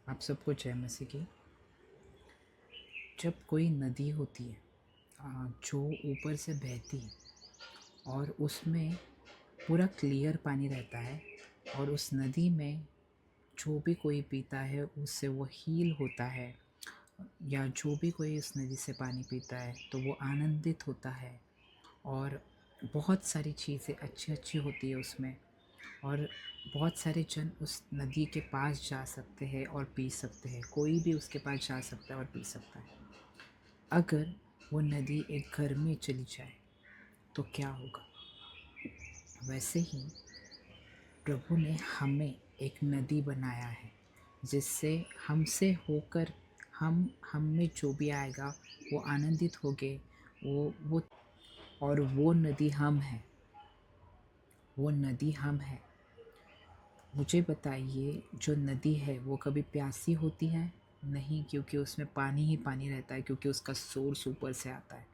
आप सबको जय मसीह की। जब कोई नदी होती है जो ऊपर से बहती है और उसमें पूरा क्लियर पानी रहता है और उस नदी में जो भी कोई पीता है उससे वो हील होता है, या जो भी कोई उस नदी से पानी पीता है तो वो आनंदित होता है और बहुत सारी चीज़ें अच्छी अच्छी होती है उसमें। और बहुत सारे जन उस नदी के पास जा सकते हैं और पी सकते हैं, कोई भी उसके पास जा सकता है और पी सकता है। अगर वो नदी एक घर में चली जाए तो क्या होगा? वैसे ही प्रभु ने हमें एक नदी बनाया है जिससे हमसे होकर हम में जो भी आएगा वो आनंदित होगे। वो और वो नदी हम हैं। वो नदी हम हैं। मुझे बताइए, जो नदी है वो कभी प्यासी होती है? नहीं, क्योंकि उसमें पानी ही पानी रहता है, क्योंकि उसका सोर्स ऊपर से आता है।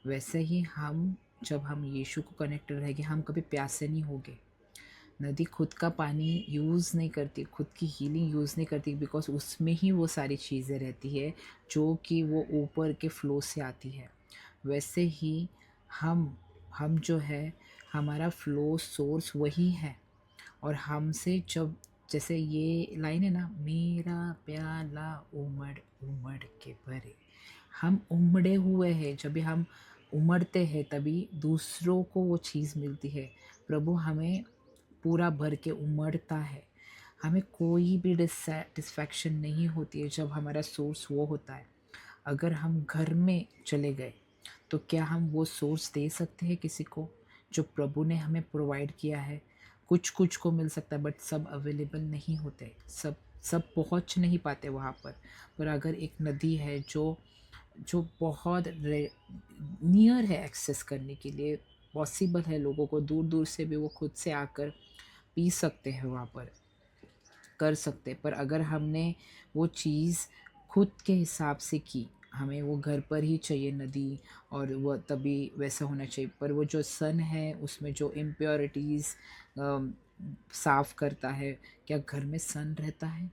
वैसे ही जब हम यीशु को कनेक्ट रहेंगे हम कभी प्यासे नहीं होंगे। नदी खुद का पानी यूज़ नहीं करती, खुद की हीलिंग यूज़ नहीं करती, बिकॉज उसमें ही वो सारी चीज़ें रहती है जो कि वो ऊपर के फ्लो से आती है। वैसे ही हम हम जो है, हमारा फ्लो सोर्स वही है। और हमसे जब, जैसे ये लाइन है ना, मेरा प्याला उमड़ उमड़ के भरे, हम उमड़े हुए हैं। जब भी हम उमड़ते हैं तभी दूसरों को वो चीज़ मिलती है। प्रभु हमें पूरा भर के उमड़ता है। हमें कोई भी डिससेटिस्फैक्शन नहीं होती है जब हमारा सोर्स वो होता है। अगर हम घर में चले गए तो क्या हम वो सोर्स दे सकते हैं किसी को जो प्रभु ने हमें प्रोवाइड किया है? कुछ कुछ को मिल सकता है, बट सब अवेलेबल नहीं होते, सब सब पहुंच नहीं पाते वहाँ पर अगर एक नदी है जो जो बहुत नियर है एक्सेस करने के लिए, पॉसिबल है लोगों को दूर दूर से भी वो खुद से आकर पी सकते हैं, वहाँ पर कर सकते हैं। पर अगर हमने वो चीज़ खुद के हिसाब से की, हमें वो घर पर ही चाहिए नदी, और वह तभी वैसा होना चाहिए। पर वो जो सन है उसमें जो इम्प्योरिटीज़ साफ़ करता है, क्या घर में सन रहता है?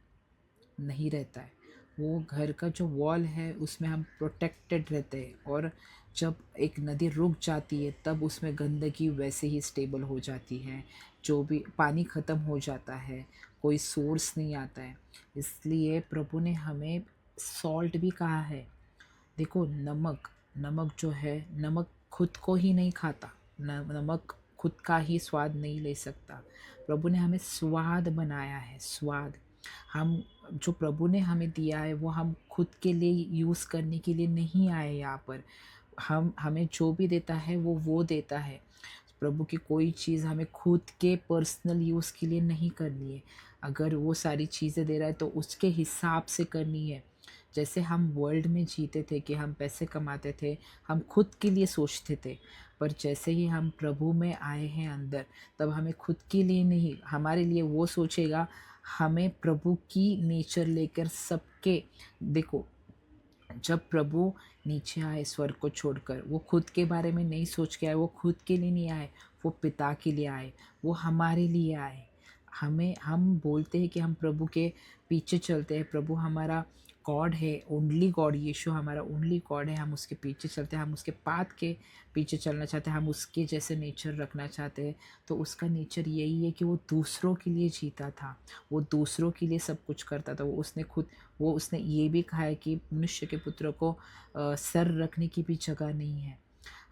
नहीं रहता है। वो घर का जो वॉल है उसमें हम प्रोटेक्टेड रहते हैं, और जब एक नदी रुक जाती है तब उसमें गंदगी वैसे ही स्टेबल हो जाती है। जो भी पानी ख़त्म हो जाता है, कोई सोर्स नहीं आता है। इसलिए प्रभु ने हमें सॉल्ट भी कहा है। देखो, नमक नमक जो है, नमक खुद को ही नहीं खाता। नमक खुद का ही स्वाद नहीं ले सकता। प्रभु ने हमें स्वाद बनाया है, स्वाद। हम जो प्रभु ने हमें दिया है वो हम खुद के लिए यूज़ करने के लिए नहीं आए यहाँ पर। हमें जो भी देता है वो देता है। प्रभु की कोई चीज़ हमें खुद के पर्सनल यूज़ के लिए नहीं करनी है। अगर वो सारी चीज़ें दे रहा है तो उसके हिसाब से करनी है। जैसे हम वर्ल्ड में जीते थे कि हम पैसे कमाते थे, हम खुद के लिए सोचते थे। पर जैसे ही हम प्रभु में आए हैं अंदर, तब हमें खुद के लिए नहीं, हमारे लिए वो सोचेगा। हमें प्रभु की नेचर लेकर सबके, देखो, जब प्रभु नीचे आए स्वर्ग को छोड़कर, वो खुद के बारे में नहीं सोच के आए, वो खुद के लिए नहीं आए, वो पिता के लिए आए, वो हमारे लिए आए। हम बोलते हैं कि हम प्रभु के पीछे चलते हैं, प्रभु हमारा गॉड है, ओनली गॉड, यीशु हमारा ओनली गॉड है, हम उसके पीछे चलते हैं, हम उसके पाथ के पीछे चलना चाहते हैं, हम उसके जैसे नेचर रखना चाहते हैं। तो उसका नेचर यही है कि वो दूसरों के लिए जीता था, वो दूसरों के लिए सब कुछ करता था। वो उसने ये भी कहा है कि मनुष्य के पुत्र को सर रखने की भी जगह नहीं है।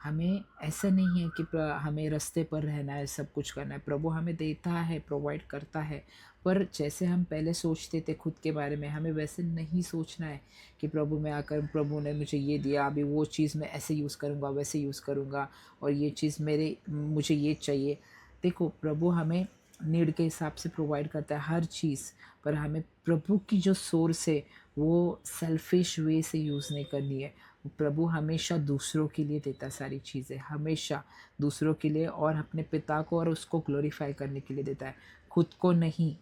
हमें ऐसा नहीं है कि हमें रास्ते पर रहना है, सब कुछ करना है। प्रभु हमें देता है, प्रोवाइड करता है। पर जैसे हम पहले सोचते थे खुद के बारे में, हमें वैसे नहीं सोचना है कि प्रभु में आकर प्रभु ने मुझे ये दिया, अभी वो चीज़ मैं ऐसे यूज़ करूँगा, वैसे यूज़ करूँगा, और ये चीज़ मुझे ये चाहिए। देखो, प्रभु हमें नीड के हिसाब से प्रोवाइड करता है हर चीज़। पर हमें प्रभु की जो सोर्स है वो सेल्फिश वे से यूज़ नहीं करनी है। प्रभु हमेशा दूसरों के लिए देता है सारी चीज़ें, हमेशा दूसरों के लिए, और अपने पिता को और उसको ग्लोरीफाई करने के लिए देता है, खुद को नहीं।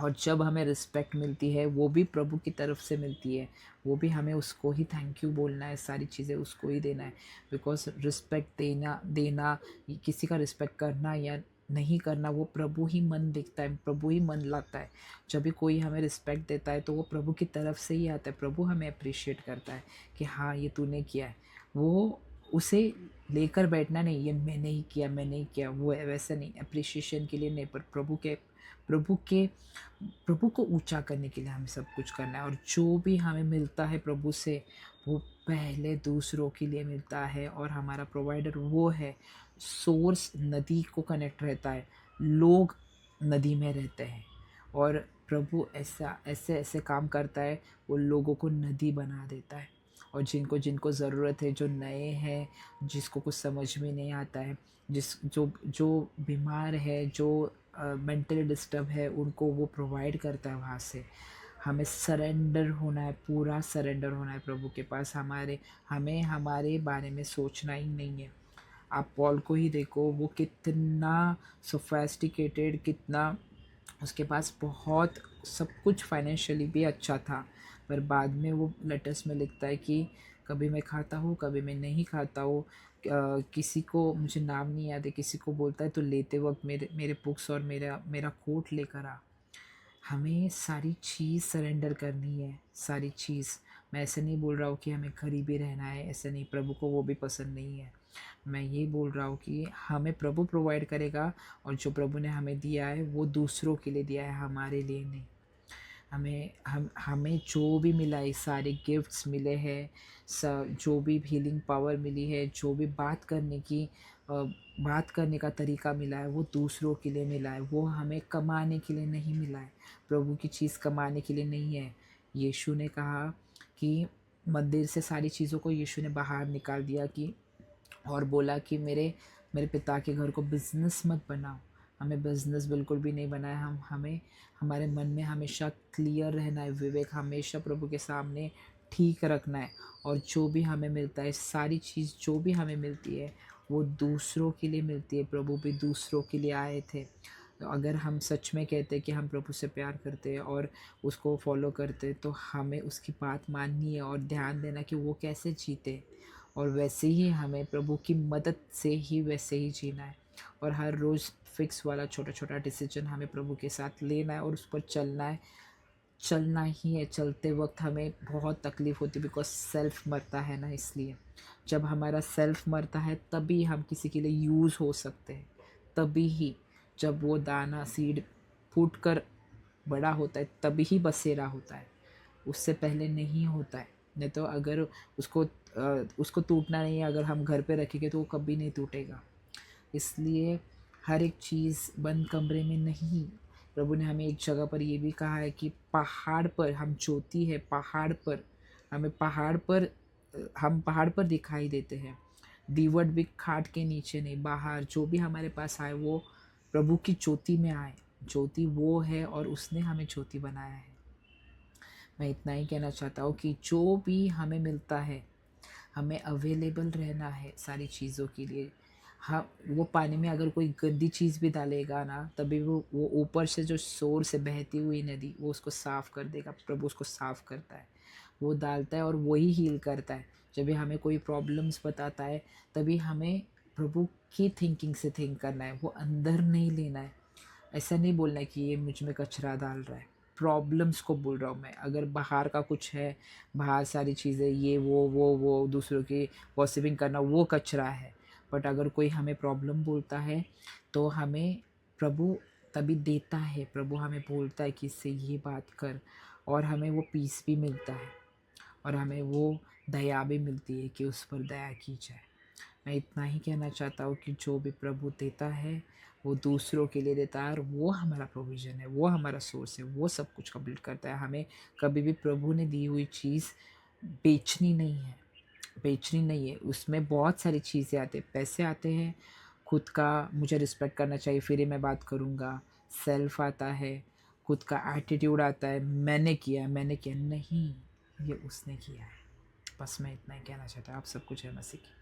और जब हमें रिस्पेक्ट मिलती है वो भी प्रभु की तरफ से मिलती है, वो भी हमें उसको ही थैंक यू बोलना है, सारी चीज़ें उसको ही देना है। बिकॉज रिस्पेक्ट देना देना, किसी का रिस्पेक्ट करना या नहीं करना, वो प्रभु ही मन देखता है, प्रभु ही मन लाता है। जब भी कोई हमें रिस्पेक्ट देता है तो वो प्रभु की तरफ से ही आता है, प्रभु हमें अप्रिशिएट करता है कि हाँ ये तूने किया है। वो उसे लेकर बैठना नहीं, ये मैंने ही किया, मैंने ही किया, वो है वैसा नहीं, अप्रिशिएशन के लिए नहीं, पर प्रभु के प्रभु को ऊंचा करने के लिए हमें सब कुछ करना है। और जो भी हमें मिलता है प्रभु से, वो पहले दूसरों के लिए मिलता है। और हमारा प्रोवाइडर वो है, सोर्स नदी को कनेक्ट रहता है, लोग नदी में रहते हैं। और प्रभु ऐसा ऐसे ऐसे काम करता है, वो लोगों को नदी बना देता है। और जिनको जिनको ज़रूरत है, जो नए हैं, जिसको कुछ समझ में नहीं आता है, जिस जो जो बीमार है, जो मेंटली डिस्टर्ब है, उनको वो प्रोवाइड करता है वहाँ से। हमें सरेंडर होना है, पूरा सरेंडर होना है प्रभु के पास। हमें हमारे बारे में सोचना ही नहीं है। आप पॉल को ही देखो, वो कितना सोफेस्टिकेटेड, कितना उसके पास बहुत सब कुछ फाइनेंशियली भी अच्छा था, पर बाद में वो लेटर्स में लिखता है कि कभी मैं खाता हूँ, कभी मैं नहीं खाता हूँ। किसी को, मुझे नाम नहीं याद है, किसी को बोलता है तो लेते वक्त मेरे मेरे बुक्स और मेरा मेरा कोट लेकर आ। हमें सारी चीज़ सरेंडर करनी है, सारी चीज़। मैं ऐसे नहीं बोल रहा हूँ कि हमें गरीबी रहना है, ऐसे नहीं, प्रभु को वो भी पसंद नहीं है। मैं ये बोल रहा हूँ कि हमें प्रभु प्रोवाइड करेगा, और जो प्रभु ने हमें दिया है वो दूसरों के लिए दिया है, हमारे लिए नहीं। हमें जो भी मिला है, सारे गिफ्ट्स मिले हैं, जो भी हीलिंग पावर मिली है, जो भी बात करने का तरीका मिला है, वो दूसरों के लिए मिला है, वो हमें कमाने के लिए नहीं मिला है। प्रभु की चीज़ कमाने के लिए नहीं है। यीशु ने कहा कि मंदिर से सारी चीज़ों को यीशु ने बाहर निकाल दिया, कि और बोला कि मेरे मेरे पिता के घर को बिज़नेस मत बनाओ। हमें बिज़नेस बिल्कुल भी नहीं बनाया। हमें हमारे मन में हमेशा क्लियर रहना है, विवेक हमेशा प्रभु के सामने ठीक रखना है। और जो भी हमें मिलता है, सारी चीज़ जो भी हमें मिलती है, वो दूसरों के लिए मिलती है। प्रभु भी दूसरों के लिए आए थे। तो अगर हम सच में कहते हैं कि हम प्रभु से प्यार करते हैं और उसको फॉलो करते हैं, तो हमें उसकी बात माननी है और ध्यान देना कि वो कैसे जीते, और वैसे ही हमें प्रभु की मदद से ही वैसे ही जीना है। और हर रोज़ फिक्स वाला छोटा छोटा डिसीजन हमें प्रभु के साथ लेना है और उस पर चलना है। चलना ही है। चलते वक्त हमें बहुत तकलीफ़ होती है, बिकॉज सेल्फ मरता है ना, इसलिए जब हमारा सेल्फ मरता है तभी हम किसी के लिए यूज़ हो सकते हैं। तभी ही जब वो दाना सीड फूट कर बड़ा होता है, तभी ही बसेरा होता है, उससे पहले नहीं होता है। नहीं तो अगर उसको टूटना नहीं है, अगर हम घर पे रखेंगे तो वो कभी नहीं टूटेगा। इसलिए हर एक चीज़ बंद कमरे में नहीं। प्रभु ने हमें एक जगह पर ये भी कहा है कि पहाड़ पर हम ज्योति है, पहाड़ पर हमें हम पहाड़ पर दिखाई देते हैं। दीवट भी खाट के नीचे नहीं, बाहर जो भी हमारे पास आए वो प्रभु की ज्योति में आए। ज्योति वो है और उसने हमें ज्योति बनाया है। मैं इतना ही कहना चाहता हूँ कि जो भी हमें मिलता है, हमें अवेलेबल रहना है सारी चीज़ों के लिए। हाँ, वो पानी में अगर कोई गंदी चीज़ भी डालेगा ना, तभी वो ऊपर से जो शोर से बहती हुई नदी, वो उसको साफ़ कर देगा। प्रभु उसको साफ़ करता है, वो डालता है और वही हील करता है। जब भी हमें कोई प्रॉब्लम्स बताता है, तभी हमें प्रभु की थिंकिंग से थिंक करना है, वो अंदर नहीं लेना है। ऐसा नहीं बोलना है कि ये मुझ में कचरा डाल रहा है। प्रॉब्लम्स को बोल रहा हूँ मैं। अगर बाहर का कुछ है, बाहर सारी चीज़ें, ये वो दूसरों की गॉसिपिंग करना, वो कचरा है। बट अगर कोई हमें प्रॉब्लम बोलता है, तो हमें प्रभु तभी देता है। प्रभु हमें बोलता है कि इससे ये बात कर, और हमें वो पीस भी मिलता है, और हमें वो दया भी मिलती है कि उस पर दया की जाए। मैं इतना ही कहना चाहता हूँ कि जो भी प्रभु देता है, वो दूसरों के लिए देता है, और वो हमारा प्रोविज़न है, वो हमारा सोर्स है, वो सब कुछ कंप्लीट करता है। हमें कभी भी प्रभु ने दी हुई चीज़ बेचनी नहीं है, बेचनी नहीं है। उसमें बहुत सारी चीज़ें आते हैं, पैसे आते हैं, खुद का मुझे रिस्पेक्ट करना चाहिए फिर ही मैं बात करूँगा, सेल्फ आता है, खुद का एटीट्यूड आता है, मैंने किया नहीं, ये उसने किया है। बस मैं इतना ही कहना चाहता हूँ। आप सब कुछ है मसीह की।